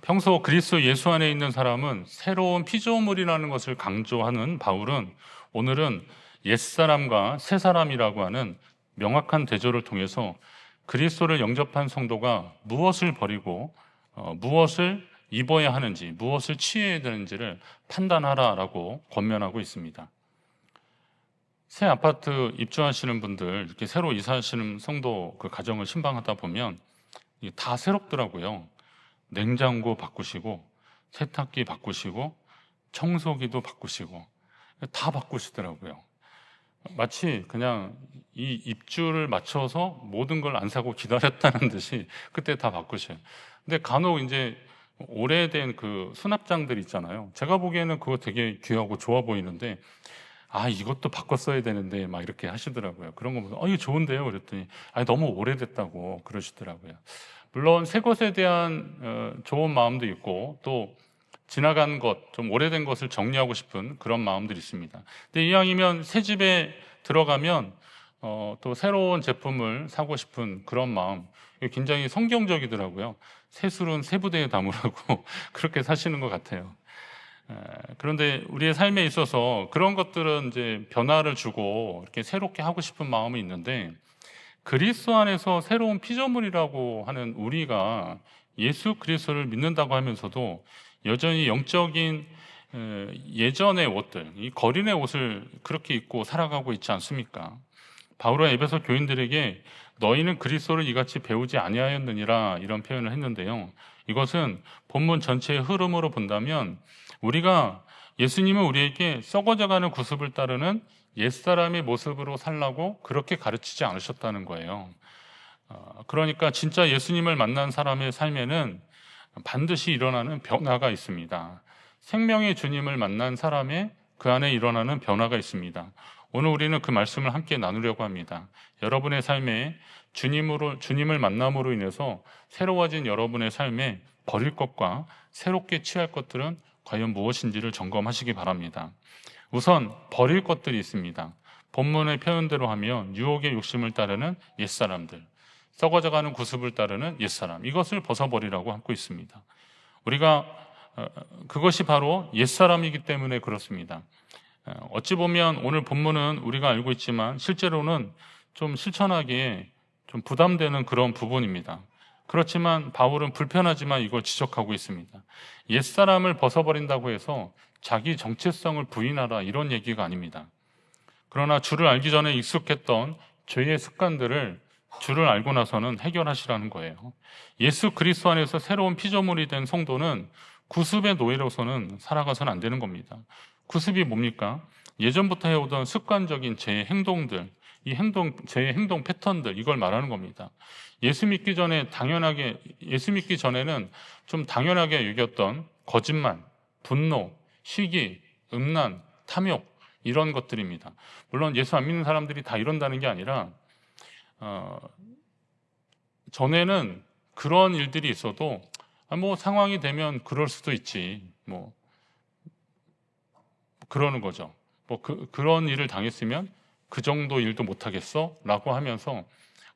평소 그리스도 예수 안에 있는 사람은 새로운 피조물이라는 것을 강조하는 바울은 오늘은 옛사람과 새사람이라고 하는 명확한 대조를 통해서 그리스도를 영접한 성도가 무엇을 버리고 무엇을 입어야 하는지, 무엇을 취해야 되는지를 판단하라라고 권면하고 있습니다. 새 아파트 입주하시는 분들, 이렇게 새로 이사하시는 성도 그 가정을 신방하다 보면 이게 다 새롭더라고요. 냉장고 바꾸시고, 세탁기 바꾸시고, 청소기도 바꾸시고, 다 바꾸시더라고요. 마치 그냥 이 입주를 맞춰서 모든 걸 안 사고 기다렸다는 듯이 그때 다 바꾸셔요. 근데 간혹 이제 오래된 그 수납장들 있잖아요. 제가 보기에는 그거 되게 귀하고 좋아 보이는데, 이것도 바꿨어야 되는데, 막 이렇게 하시더라고요. 그런 거 보면, 이거 좋은데요? 그랬더니, 너무 오래됐다고 그러시더라고요. 물론 새 것에 대한 좋은 마음도 있고, 또 지나간 것, 좀 오래된 것을 정리하고 싶은 그런 마음들이 있습니다. 근데 이왕이면 새 집에 들어가면 또 새로운 제품을 사고 싶은 그런 마음, 이게 굉장히 성경적이더라고요. 새 술은 새 부대에 담으라고 그렇게 사시는 것 같아요. 그런데 우리의 삶에 있어서 그런 것들은 이제 변화를 주고 이렇게 새롭게 하고 싶은 마음이 있는데, 그리스도 안에서 새로운 피조물이라고 하는 우리가 예수 그리스도를 믿는다고 하면서도 여전히 영적인 예전의 옷들, 이 거린의 옷을 그렇게 입고 살아가고 있지 않습니까? 바울은 에베소 교인들에게 너희는 그리스도를 이같이 배우지 아니하였느니라 이런 표현을 했는데요. 이것은 본문 전체의 흐름으로 본다면 우리가 예수님은 우리에게 썩어져가는 구습을 따르는 옛사람의 모습으로 살라고 그렇게 가르치지 않으셨다는 거예요. 그러니까 진짜 예수님을 만난 사람의 삶에는 반드시 일어나는 변화가 있습니다. 생명의 주님을 만난 사람의 그 안에 일어나는 변화가 있습니다. 오늘 우리는 그 말씀을 함께 나누려고 합니다. 여러분의 삶에 주님을 만남으로 인해서 새로워진 여러분의 삶에 버릴 것과 새롭게 취할 것들은 과연 무엇인지를 점검하시기 바랍니다. 우선 버릴 것들이 있습니다. 본문의 표현대로 하면 유혹의 욕심을 따르는 옛사람들, 썩어져가는 구습을 따르는 옛사람, 이것을 벗어버리라고 하고 있습니다. 우리가 그것이 바로 옛사람이기 때문에 그렇습니다. 어찌 보면 오늘 본문은 우리가 알고 있지만 실제로는 좀 실천하기에 좀 부담되는 그런 부분입니다. 그렇지만 바울은 불편하지만 이걸 지적하고 있습니다. 옛사람을 벗어버린다고 해서 자기 정체성을 부인하라 이런 얘기가 아닙니다. 그러나 주를 알기 전에 익숙했던 죄의 습관들을 주를 알고 나서는 해결하시라는 거예요. 예수 그리스도 안에서 새로운 피조물이 된 성도는 구습의 노예로서는 살아가서는 안 되는 겁니다. 구습이 뭡니까? 예전부터 해오던 습관적인 제 행동들, 제 행동 패턴들, 이걸 말하는 겁니다. 예수 믿기 전에는 좀 당연하게 여겼던 거짓말, 분노, 시기, 음란, 탐욕, 이런 것들입니다. 물론 예수 안 믿는 사람들이 다 이런다는 게 아니라, 전에는 그런 일들이 있어도, 상황이 되면 그럴 수도 있지, 그러는 거죠. 그런 일을 당했으면 그 정도 일도 못하겠어? 라고 하면서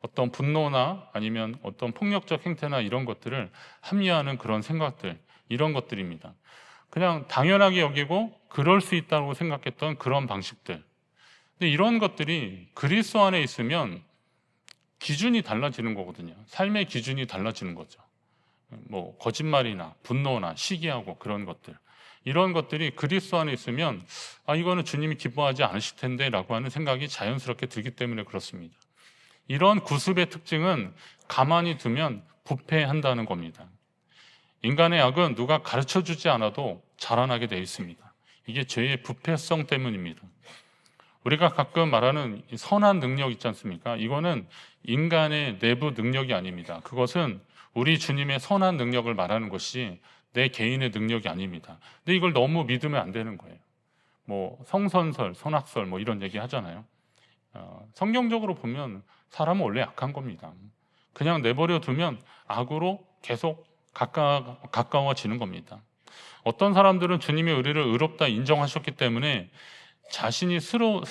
어떤 분노나 아니면 어떤 폭력적 행태나 이런 것들을 합리화하는 그런 생각들, 이런 것들입니다. 그냥 당연하게 여기고 그럴 수 있다고 생각했던 그런 방식들. 근데 이런 것들이 그리스도 안에 있으면 기준이 달라지는 거거든요. 삶의 기준이 달라지는 거죠. 거짓말이나 분노나 시기하고 그런 것들. 이런 것들이 그리스도 안에 있으면 이거는 주님이 기뻐하지 않으실 텐데 라고 하는 생각이 자연스럽게 들기 때문에 그렇습니다. 이런 구습의 특징은 가만히 두면 부패한다는 겁니다. 인간의 악은 누가 가르쳐주지 않아도 자라나게 되어 있습니다. 이게 죄의 부패성 때문입니다. 우리가 가끔 말하는 선한 능력 있지 않습니까? 이거는 인간의 내부 능력이 아닙니다. 그것은 우리 주님의 선한 능력을 말하는 것이 내 개인의 능력이 아닙니다. 근데 이걸 너무 믿으면 안 되는 거예요. 성선설, 선악설 이런 얘기 하잖아요. 성경적으로 보면 사람은 원래 약한 겁니다. 그냥 내버려 두면 악으로 계속 가까워지는 겁니다. 어떤 사람들은 주님의 의를 의롭다 인정하셨기 때문에 자신이 스스로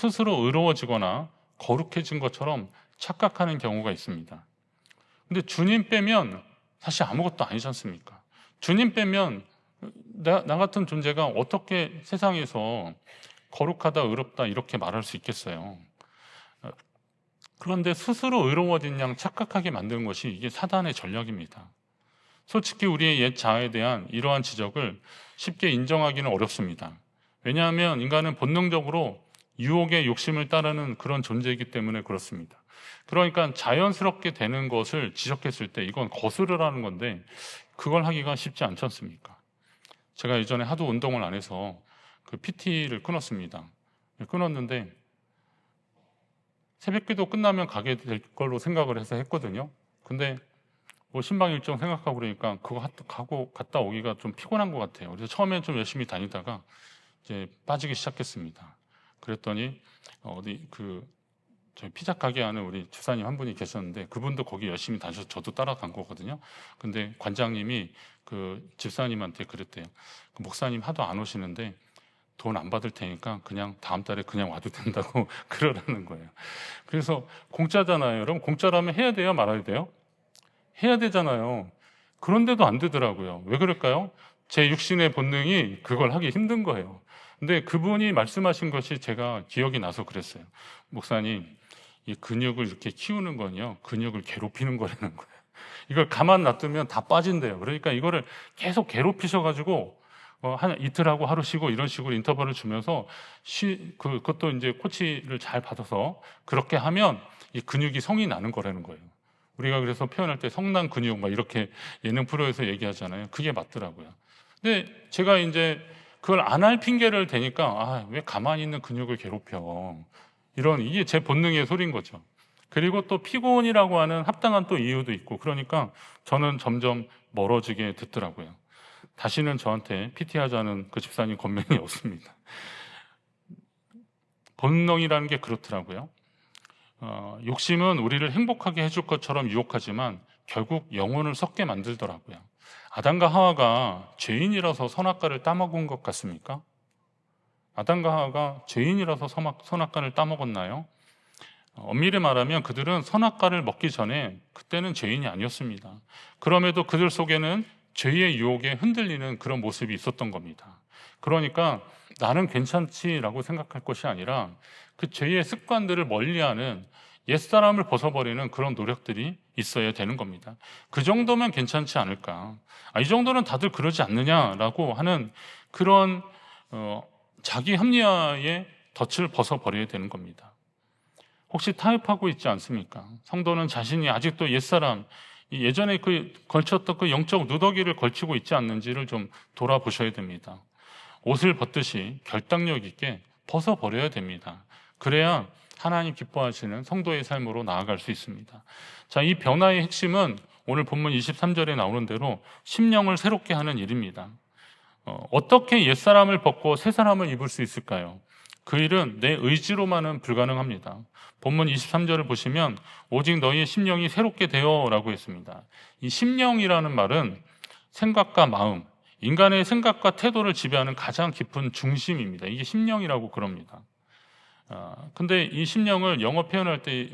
의로워지거나 거룩해진 것처럼 착각하는 경우가 있습니다. 근데 주님 빼면 사실 아무것도 아니지 않습니까? 주님 빼면 나 같은 존재가 어떻게 세상에서 거룩하다, 의롭다 이렇게 말할 수 있겠어요. 그런데 스스로 의로워진 양 착각하게 만드는 것이 이게 사단의 전략입니다. 솔직히 우리의 옛 자아에 대한 이러한 지적을 쉽게 인정하기는 어렵습니다. 왜냐하면 인간은 본능적으로 유혹의 욕심을 따르는 그런 존재이기 때문에 그렇습니다. 그러니까 자연스럽게 되는 것을 지적했을 때 이건 거스르라는 건데 그걸 하기가 쉽지 않지 않습니까? 제가 예전에 하도 운동을 안 해서 그 PT를 끊었습니다. 끊었는데 새벽기도 끝나면 가게 될 걸로 생각을 해서 했거든요. 근데 뭐 신방 일정 생각하고 그러니까 그거 가고 갔다 오기가 좀 피곤한 것 같아요. 그래서 처음엔 좀 열심히 다니다가 이제 빠지기 시작했습니다. 그랬더니 어디 저희 피자 가게 하는 우리 집사님 한 분이 계셨는데 그분도 거기 열심히 다니셔서 저도 따라간 거거든요. 근데 관장님이 그 집사님한테 그랬대요. 그 목사님 하도 안 오시는데 돈 안 받을 테니까 그냥 다음 달에 그냥 와도 된다고 그러라는 거예요. 그래서 공짜잖아요. 여러분 공짜라면 해야 돼요? 말아야 돼요? 해야 되잖아요. 그런데도 안 되더라고요. 왜 그럴까요? 제 육신의 본능이 그걸 하기 힘든 거예요. 근데 그분이 말씀하신 것이 제가 기억이 나서 그랬어요. 목사님, 이 근육을 이렇게 키우는 건요, 근육을 괴롭히는 거라는 거예요. 이걸 가만 놔두면 다 빠진대요. 그러니까 이거를 계속 괴롭히셔가지고 한 이틀하고 하루 쉬고 이런 식으로 인터벌을 주면서 그것도 이제 코치를 잘 받아서 그렇게 하면 이 근육이 성이 나는 거라는 거예요. 우리가 그래서 표현할 때 성난 근육 막 이렇게 예능 프로에서 얘기하잖아요. 그게 맞더라고요. 근데 제가 이제 그걸 안 할 핑계를 대니까 왜 가만히 있는 근육을 괴롭혀. 이게 제 본능의 소리인 거죠. 그리고 또 피곤이라고 하는 합당한 또 이유도 있고 그러니까 저는 점점 멀어지게 됐더라고요. 다시는 저한테 PT 하자는 그 집사님 권면이 없습니다. 본능이라는 게 그렇더라고요. 욕심은 우리를 행복하게 해줄 것처럼 유혹하지만 결국 영혼을 썩게 만들더라고요. 아담과 하와가 죄인이라서 선악과를 따먹은 것 같습니까? 아담과 하와가 죄인이라서 선악과를 따먹었나요? 엄밀히 말하면 그들은 선악과를 먹기 전에 그때는 죄인이 아니었습니다. 그럼에도 그들 속에는 죄의 유혹에 흔들리는 그런 모습이 있었던 겁니다. 그러니까 나는 괜찮지라고 생각할 것이 아니라 그 죄의 습관들을 멀리하는 옛사람을 벗어버리는 그런 노력들이 있어야 되는 겁니다. 그 정도면 괜찮지 않을까? 이 정도는 다들 그러지 않느냐라고 하는 그런 자기 합리화의 덫을 벗어버려야 되는 겁니다. 혹시 타협하고 있지 않습니까? 성도는 자신이 아직도 옛사람, 예전에 걸쳤던 그 영적 누더기를 걸치고 있지 않는지를 좀 돌아보셔야 됩니다. 옷을 벗듯이 결단력 있게 벗어버려야 됩니다. 그래야 하나님 기뻐하시는 성도의 삶으로 나아갈 수 있습니다. 자, 이 변화의 핵심은 오늘 본문 23절에 나오는 대로 심령을 새롭게 하는 일입니다. 어떻게 옛사람을 벗고 새사람을 입을 수 있을까요? 그 일은 내 의지로만은 불가능합니다. 본문 23절을 보시면 오직 너희의 심령이 새롭게 되어라고 했습니다. 이 심령이라는 말은 생각과 마음, 인간의 생각과 태도를 지배하는 가장 깊은 중심입니다. 이게 심령이라고 그럽니다. 근데 이 심령을 영어 표현할 때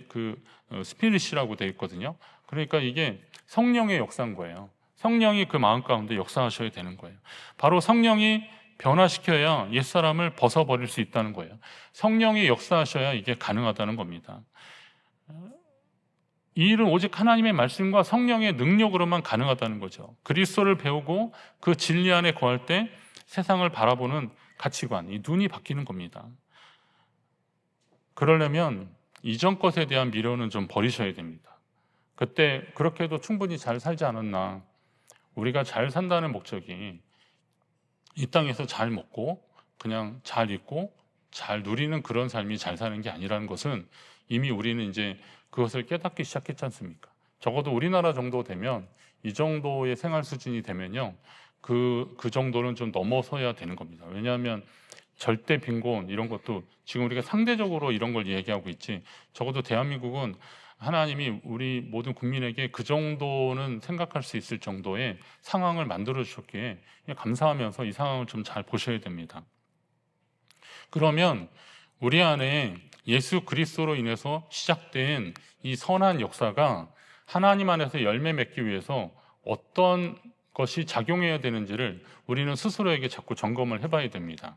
스피릿이라고 되어 있거든요. 그러니까 이게 성령의 역사인 거예요. 성령이 그 마음 가운데 역사하셔야 되는 거예요. 바로 성령이 변화시켜야 옛사람을 벗어버릴 수 있다는 거예요. 성령이 역사하셔야 이게 가능하다는 겁니다. 이 일은 오직 하나님의 말씀과 성령의 능력으로만 가능하다는 거죠. 그리스도를 배우고 그 진리 안에 거할 때 세상을 바라보는 가치관, 이 눈이 바뀌는 겁니다. 그러려면 이전 것에 대한 미련은 좀 버리셔야 됩니다. 그때 그렇게 해도 충분히 잘 살지 않았나. 우리가 잘 산다는 목적이 이 땅에서 잘 먹고 그냥 잘 입고 잘 누리는 그런 삶이 잘 사는 게 아니라는 것은 이미 우리는 이제 그것을 깨닫기 시작했지 않습니까? 적어도 우리나라 정도 되면 이 정도의 생활 수준이 되면요, 그 정도는 좀 넘어서야 되는 겁니다. 왜냐하면 절대 빈곤 이런 것도 지금 우리가 상대적으로 이런 걸 얘기하고 있지, 적어도 대한민국은 하나님이 우리 모든 국민에게 그 정도는 생각할 수 있을 정도의 상황을 만들어 주셨기에 감사하면서 이 상황을 좀 잘 보셔야 됩니다. 그러면 우리 안에 예수 그리스도로 인해서 시작된 이 선한 역사가 하나님 안에서 열매 맺기 위해서 어떤 것이 작용해야 되는지를 우리는 스스로에게 자꾸 점검을 해봐야 됩니다.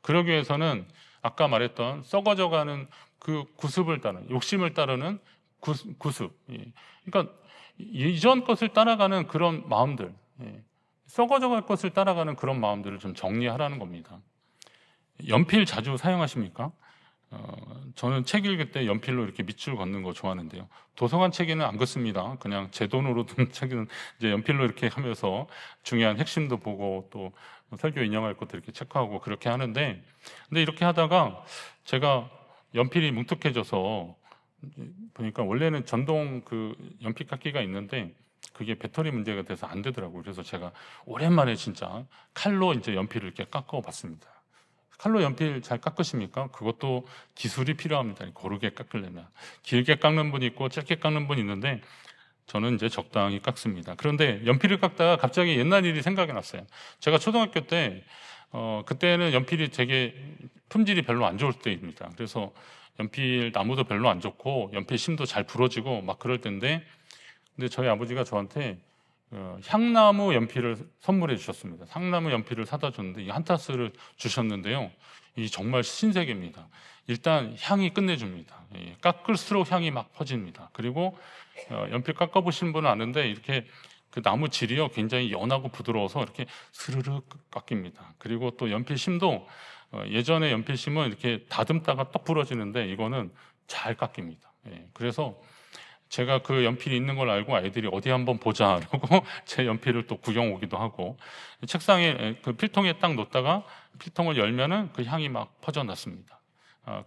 그러기 위해서는 아까 말했던 썩어져가는 그 구습을 따르는, 욕심을 따르는 구습, 그러니까 이전 것을 따라가는 그런 마음들, 썩어져갈 것을 따라가는 그런 마음들을 좀 정리하라는 겁니다. 연필 자주 사용하십니까? 저는 책 읽을 때 연필로 이렇게 밑줄 걷는 거 좋아하는데요. 도서관 책에는 안 긋습니다. 그냥 제 돈으로 든 책은 이제 연필로 이렇게 하면서 중요한 핵심도 보고 또 설교 인용할 것도 이렇게 체크하고 그렇게 하는데, 근데 이렇게 하다가 제가 연필이 뭉툭해져서 보니까 원래는 전동 그 연필 깎기가 있는데 그게 배터리 문제가 돼서 안 되더라고요. 그래서 제가 오랜만에 진짜 칼로 이제 연필을 이렇게 깎아 봤습니다. 칼로 연필 잘 깎으십니까? 그것도 기술이 필요합니다. 고르게 깎으려면. 길게 깎는 분이 있고 짧게 깎는 분이 있는데 저는 이제 적당히 깎습니다. 그런데 연필을 깎다가 갑자기 옛날 일이 생각이 났어요. 제가 초등학교 때 그때는 연필이 되게 품질이 별로 안 좋을 때입니다. 그래서 연필 나무도 별로 안 좋고 연필 심도 잘 부러지고 막 그럴 때인데, 근데 저희 아버지가 저한테 향나무 연필을 선물해 주셨습니다. 향나무 연필을 사다 줬는데 이 한 타스를 주셨는데요. 이 정말 신세계입니다. 일단 향이 끝내줍니다. 깎을수록 향이 막 퍼집니다. 그리고 연필 깎아보신 분은 아는데 이렇게 그 나무 질이요 굉장히 연하고 부드러워서 이렇게 스르륵 깎입니다. 그리고 또 연필 심도 예전에 연필 심은 이렇게 다듬다가 떡 부러지는데 이거는 잘 깎입니다. 그래서 제가 그 연필이 있는 걸 알고 아이들이 어디 한번 보자 라고 제 연필을 또 구경 오기도 하고, 책상에 그 필통에 딱 놓다가 필통을 열면은 그 향이 막 퍼져났습니다.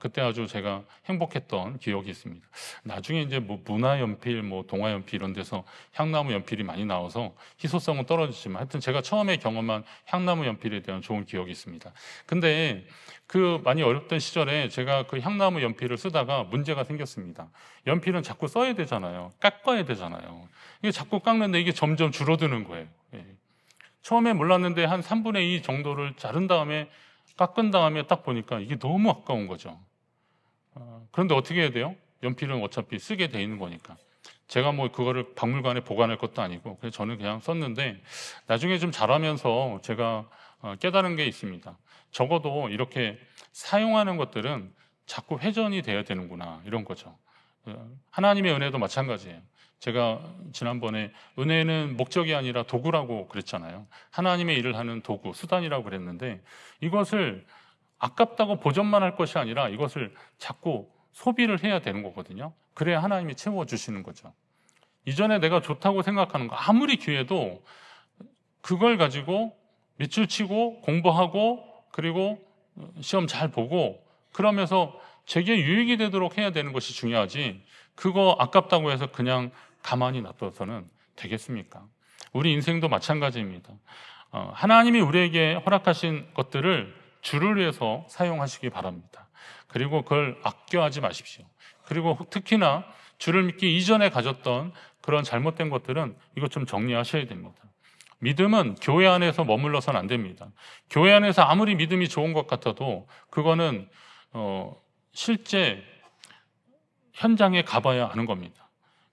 그때 아주 제가 행복했던 기억이 있습니다. 나중에 이제 뭐 문화 연필, 뭐 동화 연필 이런 데서 향나무 연필이 많이 나와서 희소성은 떨어지지만 하여튼 제가 처음에 경험한 향나무 연필에 대한 좋은 기억이 있습니다. 근데 그 많이 어렵던 시절에 제가 그 향나무 연필을 쓰다가 문제가 생겼습니다. 연필은 자꾸 써야 되잖아요. 깎아야 되잖아요. 이게 자꾸 깎는데 이게 점점 줄어드는 거예요. 처음에 몰랐는데 한 3분의 2 정도를 자른 다음에 깎은 다음에 딱 보니까 이게 너무 아까운 거죠. 그런데 어떻게 해야 돼요? 연필은 어차피 쓰게 돼 있는 거니까. 제가 뭐 그거를 박물관에 보관할 것도 아니고 그래서 저는 그냥 썼는데, 나중에 좀 자라면서 제가 깨달은 게 있습니다. 적어도 이렇게 사용하는 것들은 자꾸 회전이 돼야 되는구나, 이런 거죠. 하나님의 은혜도 마찬가지예요. 제가 지난번에 은혜는 목적이 아니라 도구라고 그랬잖아요. 하나님의 일을 하는 도구, 수단이라고 그랬는데 이것을 아깝다고 보존만 할 것이 아니라 이것을 자꾸 소비를 해야 되는 거거든요. 그래야 하나님이 채워주시는 거죠. 이전에 내가 좋다고 생각하는 거 아무리 귀해도 그걸 가지고 밑줄 치고 공부하고 그리고 시험 잘 보고 그러면서 제게 유익이 되도록 해야 되는 것이 중요하지, 그거 아깝다고 해서 그냥 가만히 놔둬서는 되겠습니까? 우리 인생도 마찬가지입니다. 하나님이 우리에게 허락하신 것들을 주를 위해서 사용하시기 바랍니다. 그리고 그걸 아껴하지 마십시오. 그리고 특히나 주를 믿기 이전에 가졌던 그런 잘못된 것들은 이것 좀 정리하셔야 됩니다. 믿음은 교회 안에서 머물러서는 안 됩니다. 교회 안에서 아무리 믿음이 좋은 것 같아도 그거는 실제 현장에 가봐야 아는 겁니다.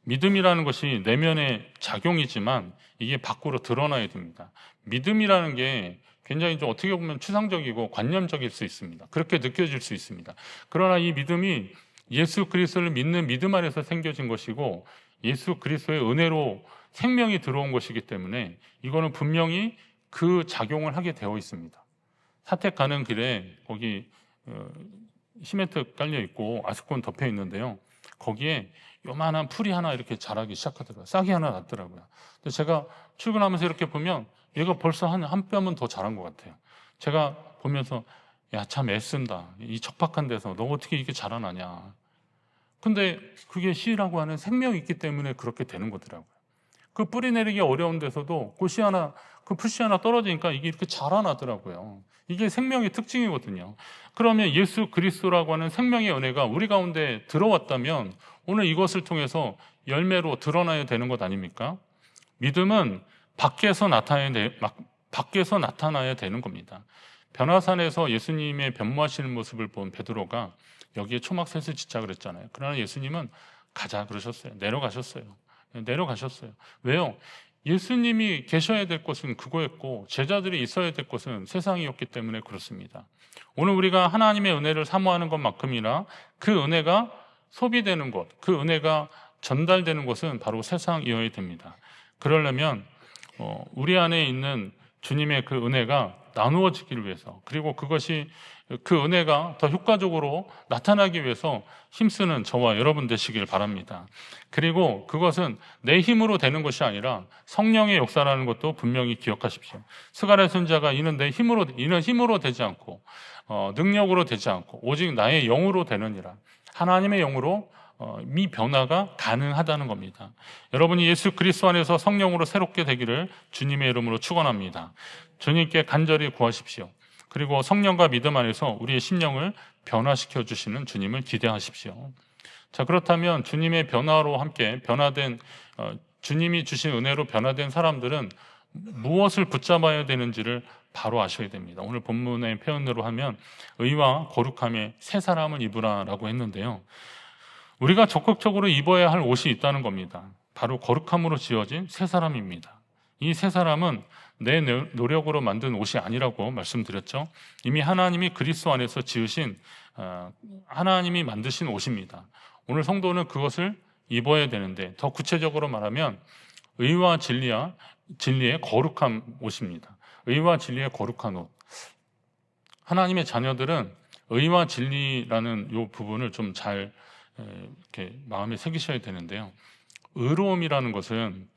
믿음이라는 것이 내면의 작용이지만 이게 밖으로 드러나야 됩니다. 믿음이라는 게 굉장히 좀 어떻게 보면 추상적이고 관념적일 수 있습니다. 그렇게 느껴질 수 있습니다. 그러나 이 믿음이 예수 그리스도를 믿는 믿음 안에서 생겨진 것이고 예수 그리스도의 은혜로 생명이 들어온 것이기 때문에 이거는 분명히 그 작용을 하게 되어 있습니다. 사택 가는 길에 거기 시멘트 깔려 있고 아스콘 덮여 있는데요. 거기에 요만한 풀이 하나 이렇게 자라기 시작하더라고요. 싹이 하나 났더라고요. 근데 제가 출근하면서 이렇게 보면 얘가 벌써 한 뼘은 더 자란 것 같아요. 제가 보면서 야, 참 애쓴다. 이 척박한 데서 너 어떻게 이게 자라나냐. 근데 그게 씨라고 하는 생명이 있기 때문에 그렇게 되는 거더라고요. 그 뿌리 내리기 어려운 데서도 그 씨 하나, 그 풀씨 하나 떨어지니까 이게 이렇게 자라나더라고요. 이게 생명의 특징이거든요. 그러면 예수 그리스도라고 하는 생명의 은혜가 우리 가운데 들어왔다면 오늘 이것을 통해서 열매로 드러나야 되는 것 아닙니까? 믿음은 밖에서 나타나야 되는 겁니다. 변화산에서 예수님의 변모하시는 모습을 본 베드로가 여기에 초막셋을 짓자 그랬잖아요. 그러나 예수님은 가자 그러셨어요. 내려가셨어요. 왜요? 예수님이 계셔야 될 곳은 그거였고 제자들이 있어야 될 곳은 세상이었기 때문에 그렇습니다. 오늘 우리가 하나님의 은혜를 사모하는 것만큼이나 그 은혜가 소비되는 것, 그 은혜가 전달되는 곳은 바로 세상이어야 됩니다. 그러려면 우리 안에 있는 주님의 그 은혜가 나누어지기를 위해서, 그리고 그것이 그 은혜가 더 효과적으로 나타나기 위해서 힘쓰는 저와 여러분 되시길 바랍니다. 그리고 그것은 내 힘으로 되는 것이 아니라 성령의 역사라는 것도 분명히 기억하십시오. 스가랴 선지자가 이는 힘으로 되지 않고 능력으로 되지 않고 오직 나의 영으로 되느니라, 하나님의 영으로 이 변화가 가능하다는 겁니다. 여러분이 예수 그리스도 안에서 성령으로 새롭게 되기를 주님의 이름으로 축원합니다. 주님께 간절히 구하십시오. 그리고 성령과 믿음 안에서 우리의 심령을 변화시켜 주시는 주님을 기대하십시오. 자, 그렇다면 주님의 변화로 함께 변화된 주님이 주신 은혜로 변화된 사람들은 무엇을 붙잡아야 되는지를 바로 아셔야 됩니다. 오늘 본문의 표현으로 하면 의와 거룩함의 새 사람을 입으라라고 했는데요. 우리가 적극적으로 입어야 할 옷이 있다는 겁니다. 바로 거룩함으로 지어진 새 사람입니다. 이 새 사람은 내 노력으로 만든 옷이 아니라고 말씀드렸죠. 이미 하나님이 그리스도 안에서 지으신 하나님이 만드신 옷입니다. 오늘 성도는 그것을 입어야 되는데, 더 구체적으로 말하면 의와 진리의 거룩한 옷입니다. 의와 진리의 거룩한 옷. 하나님의 자녀들은 의와 진리라는 이 부분을 좀 잘 이렇게 마음에 새기셔야 되는데요. 의로움이라는 것은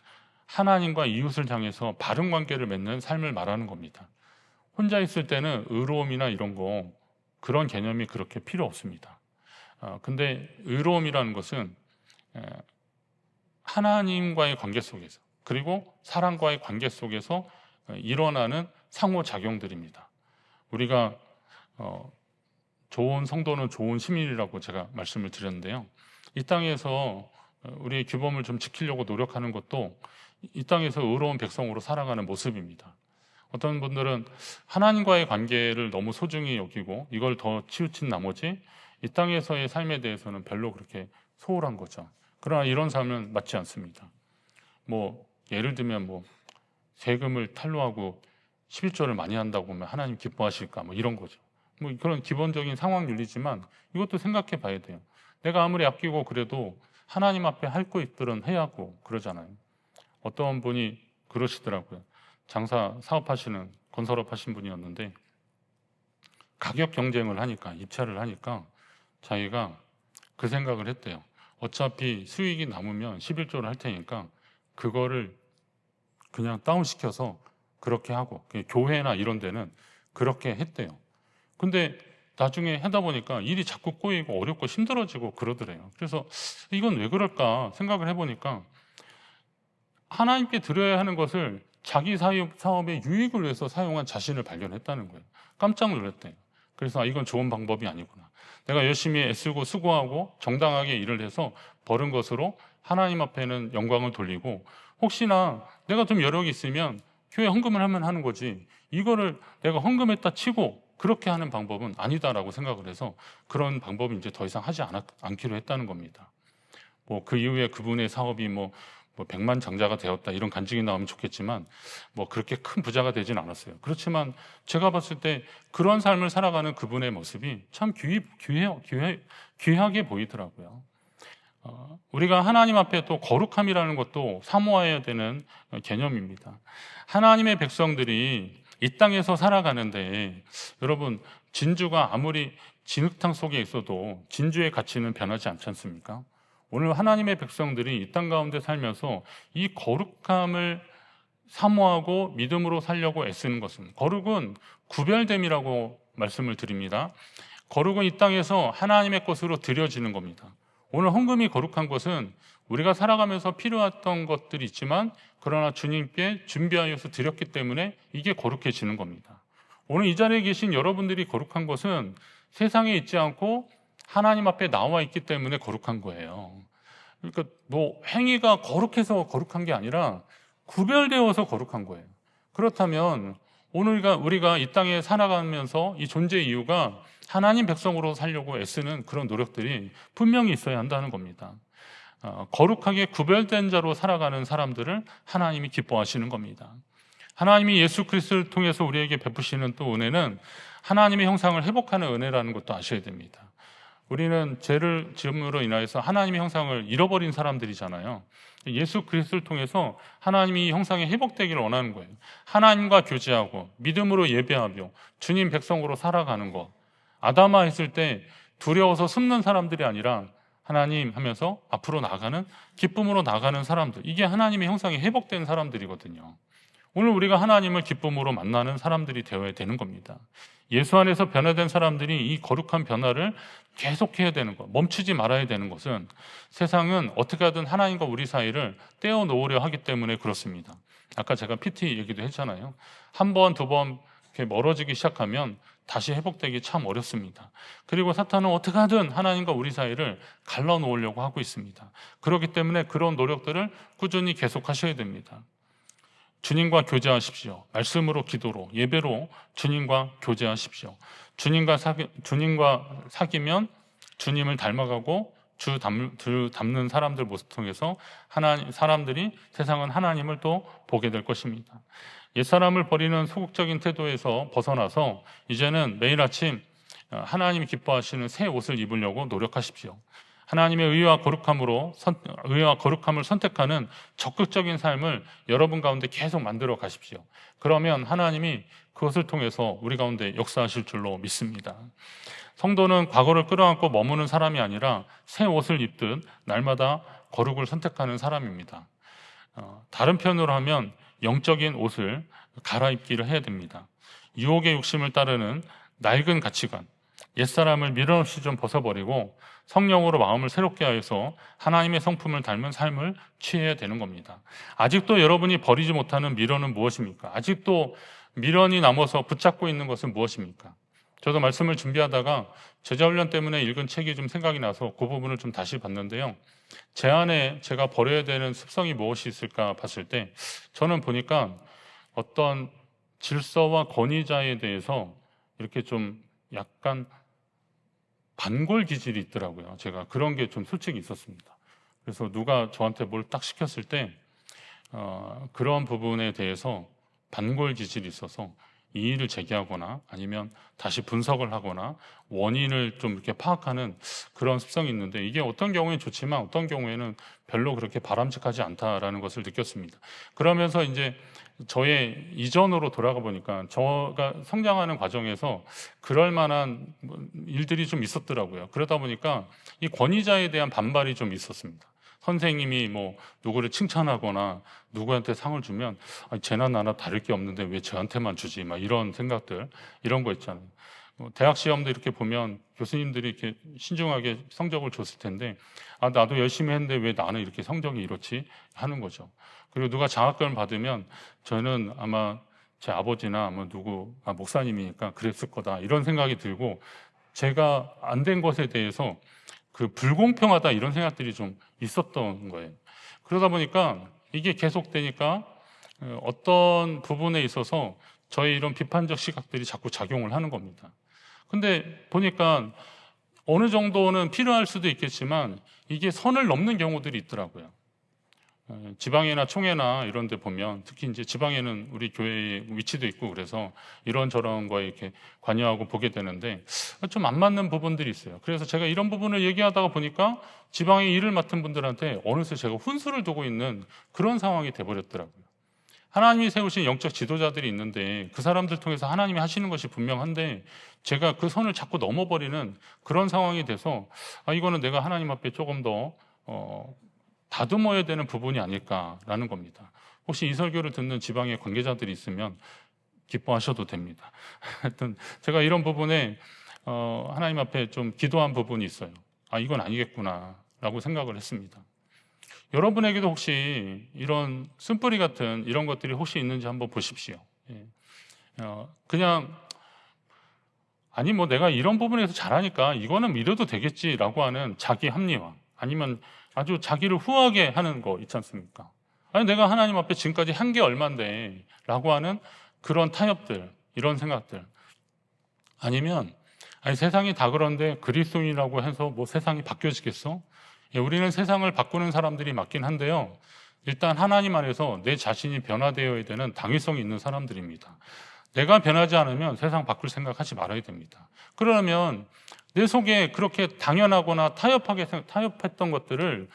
하나님과 이웃을 향해서 바른 관계를 맺는 삶을 말하는 겁니다. 혼자 있을 때는 의로움이나 이런 거, 그런 개념이 그렇게 필요 없습니다. 근데 의로움이라는 것은 하나님과의 관계 속에서, 그리고 사람과의 관계 속에서 일어나는 상호작용들입니다. 우리가 좋은 성도는 좋은 시민이라고 제가 말씀을 드렸는데요. 이 땅에서 우리의 규범을 좀 지키려고 노력하는 것도 이 땅에서 의로운 백성으로 살아가는 모습입니다. 어떤 분들은 하나님과의 관계를 너무 소중히 여기고 이걸 더 치우친 나머지 이 땅에서의 삶에 대해서는 별로 그렇게 소홀한 거죠. 그러나 이런 삶은 맞지 않습니다. 예를 들면 세금을 탈루하고 11조를 많이 한다고 하면 하나님 기뻐하실까 이런 거죠. 그런 기본적인 상황 윤리지만 이것도 생각해 봐야 돼요. 내가 아무리 아끼고 그래도 하나님 앞에 할 것들은 해야 하고 그러잖아요. 어떤 분이 그러시더라고요. 사업하시는 건설업 하신 분이었는데 가격 경쟁을 하니까, 입찰을 하니까 자기가 그 생각을 했대요. 어차피 수익이 남으면 11조를 할 테니까 그거를 그냥 다운시켜서 그렇게 하고, 교회나 이런 데는 그렇게 했대요. 근데 나중에 하다 보니까 일이 자꾸 꼬이고 어렵고 힘들어지고 그러더래요. 그래서 이건 왜 그럴까 생각을 해보니까 하나님께 드려야 하는 것을 자기 사업의 유익을 위해서 사용한 자신을 발견했다는 거예요. 깜짝 놀랐대요. 그래서 이건 좋은 방법이 아니구나. 내가 열심히 애쓰고 수고하고 정당하게 일을 해서 벌은 것으로 하나님 앞에는 영광을 돌리고, 혹시나 내가 좀 여력이 있으면 교회 헌금을 하면 하는 거지, 이거를 내가 헌금했다 치고 그렇게 하는 방법은 아니다라고 생각을 해서 그런 방법을 이제 더 이상 하지 않기로 했다는 겁니다. 그 이후에 그분의 사업이 100만 장자가 되었다 이런 간증이 나오면 좋겠지만 그렇게 큰 부자가 되진 않았어요. 그렇지만 제가 봤을 때 그런 삶을 살아가는 그분의 모습이 참 귀하게 보이더라고요. 우리가 하나님 앞에 또 거룩함이라는 것도 사모해야 되는 개념입니다. 하나님의 백성들이 이 땅에서 살아가는데, 여러분, 진주가 아무리 진흙탕 속에 있어도 진주의 가치는 변하지 않지 않습니까? 오늘 하나님의 백성들이 이 땅 가운데 살면서 이 거룩함을 사모하고 믿음으로 살려고 애쓰는 것은, 거룩은 구별됨이라고 말씀을 드립니다. 거룩은 이 땅에서 하나님의 것으로 드려지는 겁니다. 오늘 헌금이 거룩한 것은 우리가 살아가면서 필요했던 것들이 있지만 그러나 주님께 준비하여서 드렸기 때문에 이게 거룩해지는 겁니다. 오늘 이 자리에 계신 여러분들이 거룩한 것은 세상에 있지 않고 하나님 앞에 나와 있기 때문에 거룩한 거예요. 그러니까 행위가 거룩해서 거룩한 게 아니라 구별되어서 거룩한 거예요. 그렇다면 오늘 우리가 이 땅에 살아가면서 이 존재의 이유가 하나님 백성으로 살려고 애쓰는 그런 노력들이 분명히 있어야 한다는 겁니다. 거룩하게 구별된 자로 살아가는 사람들을 하나님이 기뻐하시는 겁니다. 하나님이 예수 그리스도를 통해서 우리에게 베푸시는 또 은혜는 하나님의 형상을 회복하는 은혜라는 것도 아셔야 됩니다. 우리는 죄를 지음으로 인하여서 하나님의 형상을 잃어버린 사람들이잖아요. 예수 그리스도를 통해서 하나님이 형상이 회복되기를 원하는 거예요. 하나님과 교제하고 믿음으로 예배하며 주님 백성으로 살아가는 것. 아담아 했을 때 두려워서 숨는 사람들이 아니라 하나님 하면서 앞으로 나가는, 기쁨으로 나가는 사람들. 이게 하나님의 형상이 회복된 사람들이거든요. 오늘 우리가 하나님을 기쁨으로 만나는 사람들이 되어야 되는 겁니다. 예수 안에서 변화된 사람들이 이 거룩한 변화를 계속해야 되는 것, 멈추지 말아야 되는 것은 세상은 어떻게 하든 하나님과 우리 사이를 떼어놓으려 하기 때문에 그렇습니다. 아까 제가 PT 얘기도 했잖아요. 한 번, 두 번 이렇게 멀어지기 시작하면 다시 회복되기 참 어렵습니다. 그리고 사탄은 어떻게 하든 하나님과 우리 사이를 갈라놓으려고 하고 있습니다. 그렇기 때문에 그런 노력들을 꾸준히 계속하셔야 됩니다. 주님과 교제하십시오. 말씀으로, 기도로, 예배로 주님과 교제하십시오. 주님과 사귀면 주님을 닮아가고 주 닮는 사람들 모습 통해서 사람들이 세상은 하나님을 또 보게 될 것입니다. 옛사람을 버리는 소극적인 태도에서 벗어나서 이제는 매일 아침 하나님이 기뻐하시는 새 옷을 입으려고 노력하십시오. 하나님의 의와 거룩함을 선택하는 적극적인 삶을 여러분 가운데 계속 만들어 가십시오. 그러면 하나님이 그것을 통해서 우리 가운데 역사하실 줄로 믿습니다. 성도는 과거를 끌어안고 머무는 사람이 아니라 새 옷을 입듯 날마다 거룩을 선택하는 사람입니다. 다른 편으로 하면 영적인 옷을 갈아입기를 해야 됩니다. 유혹의 욕심을 따르는 낡은 가치관, 옛사람을 밀어없이 좀 벗어버리고 성령으로 마음을 새롭게 하여서 하나님의 성품을 닮은 삶을 취해야 되는 겁니다. 아직도 여러분이 버리지 못하는 미련은 무엇입니까? 아직도 미련이 남아서 붙잡고 있는 것은 무엇입니까? 저도 말씀을 준비하다가 제자훈련 때문에 읽은 책이 좀 생각이 나서 그 부분을 좀 다시 봤는데요. 제 안에 제가 버려야 되는 습성이 무엇이 있을까 봤을 때 저는 보니까 어떤 질서와 권위자에 대해서 이렇게 좀 약간 반골 기질이 있더라고요. 제가 그런 게 좀 솔직히 있었습니다. 그래서 누가 저한테 뭘 딱 시켰을 때 그런 부분에 대해서 반골 기질이 있어서 이의를 제기하거나 아니면 다시 분석을 하거나 원인을 좀 이렇게 파악하는 그런 습성이 있는데 이게 어떤 경우에는 좋지만 어떤 경우에는 별로 그렇게 바람직하지 않다라는 것을 느꼈습니다. 그러면서 이제 저의 이전으로 돌아가 보니까 저가 성장하는 과정에서 그럴 만한 일들이 좀 있었더라고요. 그러다 보니까 이 권위자에 대한 반발이 좀 있었습니다. 선생님이 뭐 누구를 칭찬하거나 누구한테 상을 주면 쟤나 나나 다를 게 없는데 왜 저한테만 주지? 막 이런 생각들, 이런 거 있잖아요. 대학 시험도 이렇게 보면 교수님들이 이렇게 신중하게 성적을 줬을 텐데 나도 열심히 했는데 왜 나는 이렇게 성적이 이렇지? 하는 거죠. 그리고 누가 장학금을 받으면 저는 아마 제 아버지나 뭐 목사님이니까 그랬을 거다 이런 생각이 들고 제가 안 된 것에 대해서 그 불공평하다 이런 생각들이 좀 있었던 거예요. 그러다 보니까 이게 계속되니까 어떤 부분에 있어서 저의 이런 비판적 시각들이 자꾸 작용을 하는 겁니다. 근데 보니까 어느 정도는 필요할 수도 있겠지만 이게 선을 넘는 경우들이 있더라고요. 지방이나 총회나 이런 데 보면 특히 이제 지방에는 우리 교회의 위치도 있고 그래서 이런저런 거에 이렇게 관여하고 보게 되는데 좀 안 맞는 부분들이 있어요. 그래서 제가 이런 부분을 얘기하다가 보니까 지방에 일을 맡은 분들한테 어느새 제가 훈수를 두고 있는 그런 상황이 돼버렸더라고요. 하나님이 세우신 영적 지도자들이 있는데 그 사람들 통해서 하나님이 하시는 것이 분명한데 제가 그 선을 자꾸 넘어버리는 그런 상황이 돼서 이거는 내가 하나님 앞에 조금 더 다듬어야 되는 부분이 아닐까라는 겁니다. 혹시 이 설교를 듣는 지방의 관계자들이 있으면 기뻐하셔도 됩니다. 하여튼 제가 이런 부분에 하나님 앞에 좀 기도한 부분이 있어요. 이건 아니겠구나라고 생각을 했습니다. 여러분에게도 혹시 이런 쓴뿌리 같은 이런 것들이 혹시 있는지 한번 보십시오. 그냥 뭐 내가 이런 부분에서 잘하니까 이거는 믿어도 되겠지라고 하는 자기 합리화 아니면 아주 자기를 후하게 하는 거 있지 않습니까? 내가 하나님 앞에 지금까지 한 게 얼만데 라고 하는 그런 타협들, 이런 생각들. 아니면 세상이 다 그런데 그리스도인이라고 해서 뭐 세상이 바뀌어지겠어? 우리는 세상을 바꾸는 사람들이 맞긴 한데요. 일단 하나님 안에서 내 자신이 변화되어야 되는 당위성이 있는 사람들입니다. 내가 변하지 않으면 세상 바꿀 생각하지 말아야 됩니다. 그러면 내 속에 그렇게 당연하거나 타협했던 것들을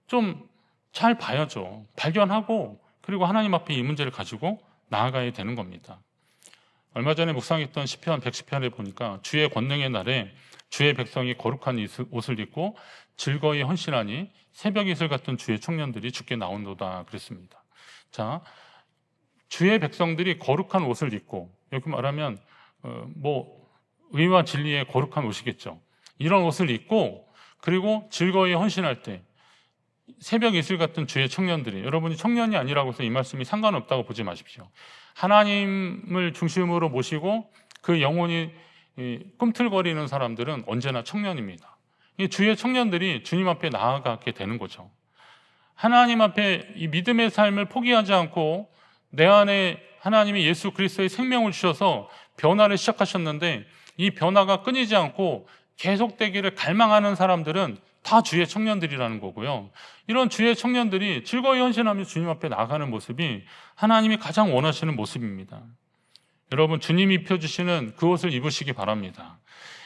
좀 잘 봐야죠. 발견하고 그리고 하나님 앞에 이 문제를 가지고 나아가야 되는 겁니다. 얼마 전에 묵상했던 시편 110편에 보니까 주의 권능의 날에 주의 백성이 거룩한 옷을 입고 즐거이 헌신하니 새벽 이슬 같은 주의 청년들이 주께 나온도다 그랬습니다. 자, 주의 백성들이 거룩한 옷을 입고, 여기 말하면 의와 진리의 거룩한 옷이겠죠. 이런 옷을 입고 그리고 즐거이 헌신할 때 새벽 이슬 같은 주의 청년들이, 여러분이 청년이 아니라고 해서 이 말씀이 상관없다고 보지 마십시오. 하나님을 중심으로 모시고 그 영혼이 꿈틀거리는 사람들은 언제나 청년입니다. 이 주의 청년들이 주님 앞에 나아가게 되는 거죠. 하나님 앞에 이 믿음의 삶을 포기하지 않고 내 안에 하나님이 예수 그리스도의 생명을 주셔서 변화를 시작하셨는데 이 변화가 끊이지 않고 계속되기를 갈망하는 사람들은 다 주의 청년들이라는 거고요. 이런 주의 청년들이 즐거이 헌신하며 주님 앞에 나아가는 모습이 하나님이 가장 원하시는 모습입니다. 여러분, 주님이 입혀주시는 그 옷을 입으시기 바랍니다.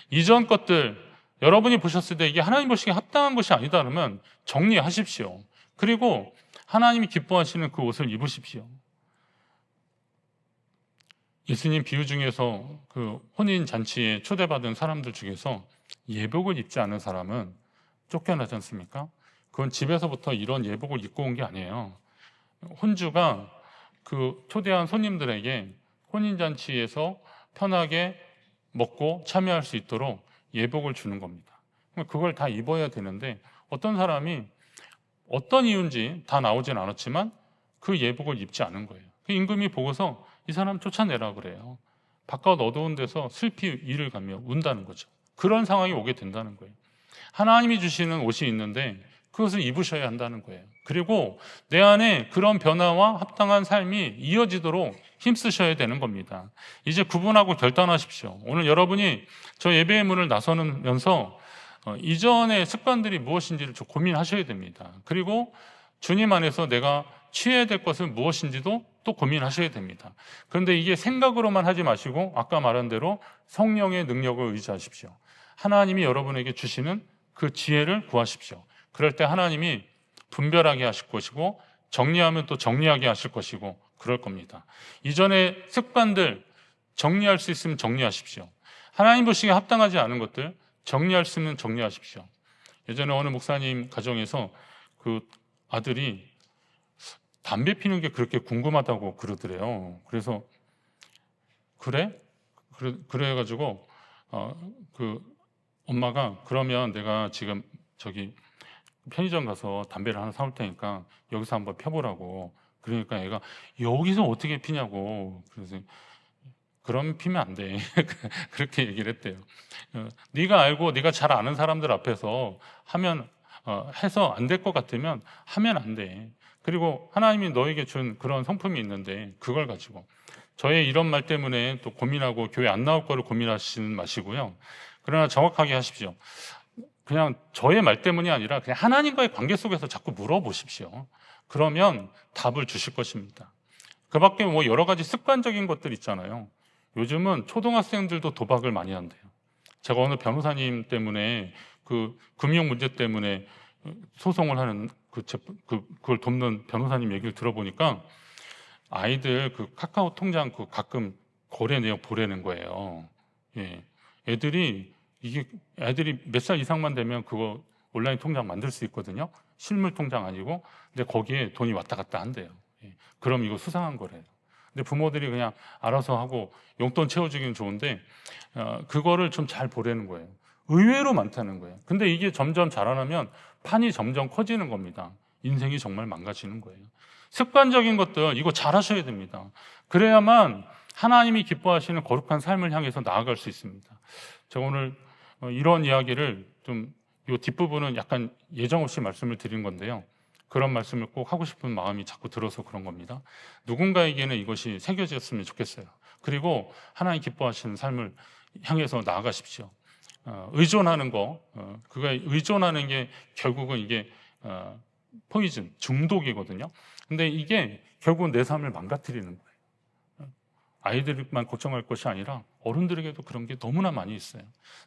이전 것들 여러분이 보셨을 때 이게 하나님 보시기에 합당한 것이 아니다 그러면 정리하십시오. 그리고 하나님이 기뻐하시는 그 옷을 입으십시오. 예수님 비유 중에서 그 혼인 잔치에 초대받은 사람들 중에서 예복을 입지 않은 사람은 쫓겨나지 않습니까? 그건 집에서부터 이런 예복을 입고 온 게 아니에요. 혼주가 그 초대한 손님들에게 혼인잔치에서 편하게 먹고 참여할 수 있도록 예복을 주는 겁니다. 그걸 다 입어야 되는데 어떤 사람이 어떤 이유인지 다 나오진 않았지만 그 예복을 입지 않은 거예요. 그 임금이 보고서 이 사람 쫓아내라 그래요. 바깥 어두운 데서 슬피 이를 가며 운다는 거죠. 그런 상황이 오게 된다는 거예요. 하나님이 주시는 옷이 있는데 그것을 입으셔야 한다는 거예요. 그리고 내 안에 그런 변화와 합당한 삶이 이어지도록 힘쓰셔야 되는 겁니다. 이제 구분하고 결단하십시오. 오늘 여러분이 저 예배의 문을 나서면서 이전의 습관들이 무엇인지를 좀 고민하셔야 됩니다. 그리고 주님 안에서 내가 취해야 될 것은 무엇인지도 또 고민하셔야 됩니다. 그런데 이게 생각으로만 하지 마시고 아까 말한 대로 성령의 능력을 의지하십시오. 하나님이 여러분에게 주시는 그 지혜를 구하십시오. 그럴 때 하나님이 분별하게 하실 것이고 정리하면 또 정리하게 하실 것이고 그럴 겁니다. 이전의 습관들 정리할 수 있으면 정리하십시오. 하나님 보시기에 합당하지 않은 것들 정리할 수 있으면 정리하십시오. 예전에 어느 목사님 가정에서 그 아들이 담배 피는 게 그렇게 궁금하다고 그러더래요. 그래서 그래가지고 그 엄마가 그러면 내가 지금 저기 편의점 가서 담배를 하나 사올 테니까 여기서 한번 펴보라고. 그러니까 애가 여기서 어떻게 피냐고. 그래서 그럼 피면 안 돼. 그렇게 얘기를 했대요. 네가 알고 네가 잘 아는 사람들 앞에서 하면 해서 안 될 것 같으면 하면 안 돼. 그리고 하나님이 너에게 준 그런 성품이 있는데 그걸 가지고 저의 이런 말 때문에 또 고민하고 교회 안 나올 거를 고민하시는 마시고요. 그러나 정확하게 하십시오. 그냥 저의 말 때문이 아니라 그냥 하나님과의 관계 속에서 자꾸 물어보십시오. 그러면 답을 주실 것입니다. 그 밖에 뭐 여러 가지 습관적인 것들 있잖아요. 요즘은 초등학생들도 도박을 많이 한대요. 제가 어느 변호사님 때문에 그 금융 문제 때문에 소송을 하는 그걸 돕는 변호사님 얘기를 들어보니까 아이들 그 카카오 통장 그 가끔 거래 내역 보내는 거예요. 예. 애들이 몇 살 이상만 되면 그거 온라인 통장 만들 수 있거든요. 실물 통장 아니고. 근데 거기에 돈이 왔다 갔다 한대요. 예. 그럼 이거 수상한 거래요. 근데 부모들이 그냥 알아서 하고 용돈 채워주기는 좋은데 그거를 좀 잘 보내는 거예요. 의외로 많다는 거예요. 근데 이게 점점 자라나면 판이 점점 커지는 겁니다. 인생이 정말 망가지는 거예요. 습관적인 것들 이거 잘 하셔야 됩니다. 그래야만 하나님이 기뻐하시는 거룩한 삶을 향해서 나아갈 수 있습니다. 제가 오늘 이런 이야기를 좀 이 뒷부분은 약간 예정 없이 말씀을 드린 건데요. 그런 말씀을 꼭 하고 싶은 마음이 자꾸 들어서 그런 겁니다. 누군가에게는 이것이 새겨졌으면 좋겠어요. 그리고 하나님 기뻐하시는 삶을 향해서 나아가십시오. 의존하는 거, 그거에 의존하는 게 결국은 이게 포이즌, 중독이거든요. 근데 이게 결국은 내 삶을 망가뜨리는 거예요. 아이들만 걱정할 것이 아니라 어른들에게도 그런 게 너무나 많이 있어요.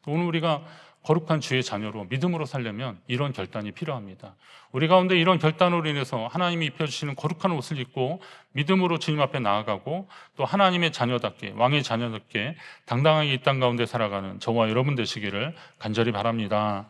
오늘 우리가 거룩한 주의 자녀로 믿음으로 살려면 이런 결단이 필요합니다. 우리 가운데 이런 결단으로 인해서 하나님이 입혀주시는 거룩한 옷을 입고 믿음으로 주님 앞에 나아가고 또 하나님의 자녀답게, 왕의 자녀답게 당당하게 이 땅 가운데 살아가는 저와 여러분 되시기를 간절히 바랍니다.